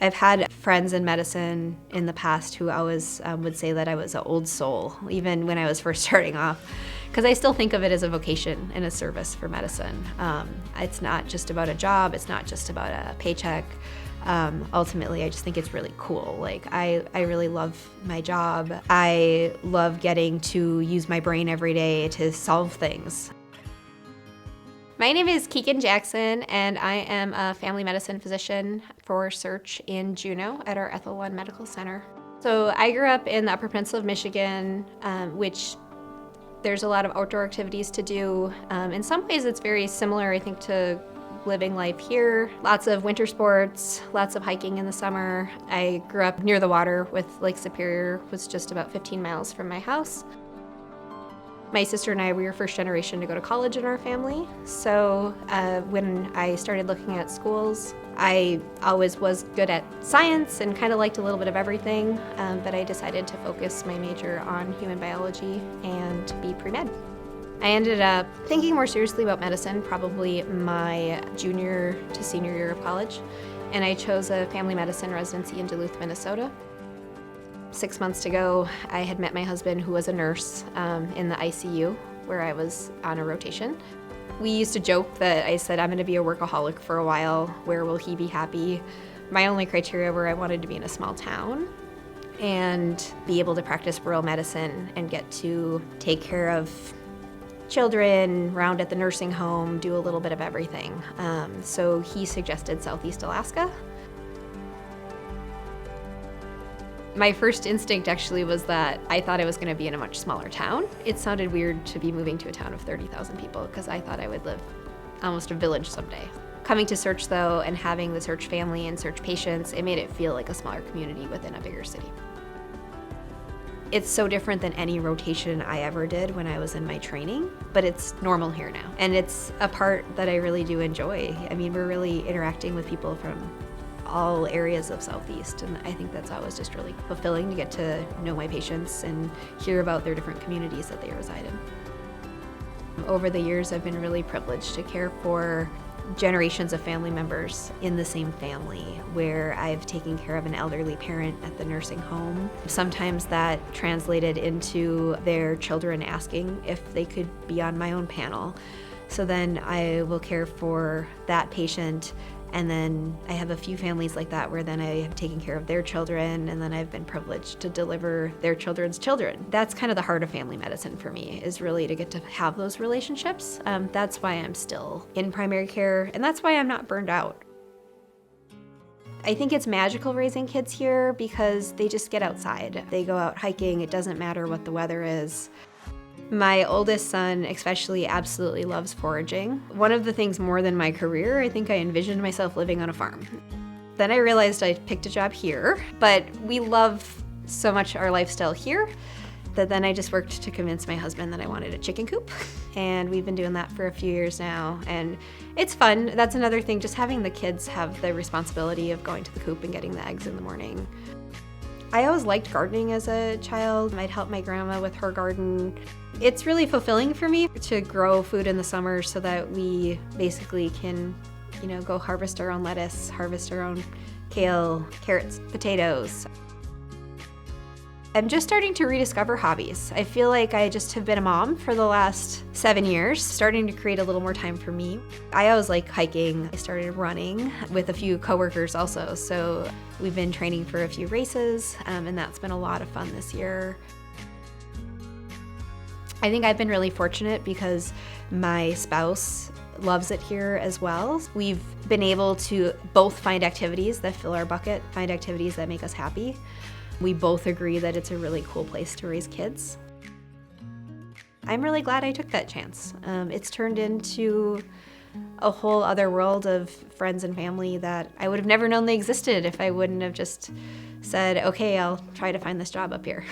I've had friends in medicine in the past who always would say that I was an old soul, even when I was first starting off, because I still think of it as a vocation and a service for medicine. It's not just about a job, it's not just about a paycheck. Ultimately, I just think it's really cool. Like, I really love my job. I love getting to use my brain every day to solve things. My name is Keegan Jackson, and I am a family medicine physician for SEARHC in Juneau at our Ethel Lund Medical Center. So I grew up in the Upper Peninsula of Michigan, which there's a lot of outdoor activities to do. In some ways, it's very similar, I think, to living life here. Lots of winter sports, lots of hiking in the summer. I grew up near the water with Lake Superior, was just about 15 miles from my house. My sister and I, we were first generation to go to college in our family. So when I started looking at schools, I always was good at science and kind of liked a little bit of everything, but I decided to focus my major on human biology and be pre-med. I ended up thinking more seriously about medicine probably my junior to senior year of college, and I chose a family medicine residency in Duluth, Minnesota. 6 months to go, I had met my husband, who was a nurse in the ICU where I was on a rotation. We used to joke that I said, I'm going to be a workaholic for a while. Where will he be happy? My only criteria were I wanted to be in a small town and be able to practice rural medicine and get to take care of children, round at the nursing home, do a little bit of everything. So he suggested Southeast Alaska. My first instinct actually was that I thought I was going to be in a much smaller town. It sounded weird to be moving to a town of 30,000 people because I thought I would live almost a village someday. Coming to SEARHC though, and having the SEARHC family and SEARHC patients, it made it feel like a smaller community within a bigger city. It's so different than any rotation I ever did when I was in my training, but it's normal here now. And it's a part that I really do enjoy. I mean, we're really interacting with people from all areas of Southeast, and I think that's always just really fulfilling to get to know my patients and hear about their different communities that they reside in. Over the years, I've been really privileged to care for generations of family members in the same family, where I've taken care of an elderly parent at the nursing home. Sometimes that translated into their children asking if they could be on my own panel. So then I will care for that patient, and then I have a few families like that where then I have taken care of their children, and then I've been privileged to deliver their children's children. That's kind of the heart of family medicine for me, is really to get to have those relationships. That's why I'm still in primary care, and that's why I'm not burned out. I think it's magical raising kids here because they just get outside. They go out hiking, it doesn't matter what the weather is. My oldest son especially absolutely loves foraging. One of the things more than my career, I think I envisioned myself living on a farm. Then I realized I picked a job here, but we love so much our lifestyle here that then I just worked to convince my husband that I wanted a chicken coop. And we've been doing that for a few years now, and it's fun. That's another thing, just having the kids have the responsibility of going to the coop and getting the eggs in the morning. I always liked gardening as a child. I'd help my grandma with her garden. It's really fulfilling for me to grow food in the summer so that we basically can, go harvest our own lettuce, harvest our own kale, carrots, potatoes. I'm just starting to rediscover hobbies. I feel like I just have been a mom for the last 7 years, starting to create a little more time for me. I always like hiking. I started running with a few coworkers also, so we've been training for a few races, and that's been a lot of fun this year. I think I've been really fortunate because my spouse loves it here as well. We've been able to both find activities that fill our bucket, find activities that make us happy. We both agree that it's a really cool place to raise kids. I'm really glad I took that chance. It's turned into a whole other world of friends and family that I would have never known they existed if I wouldn't have just said, okay, I'll try to find this job up here.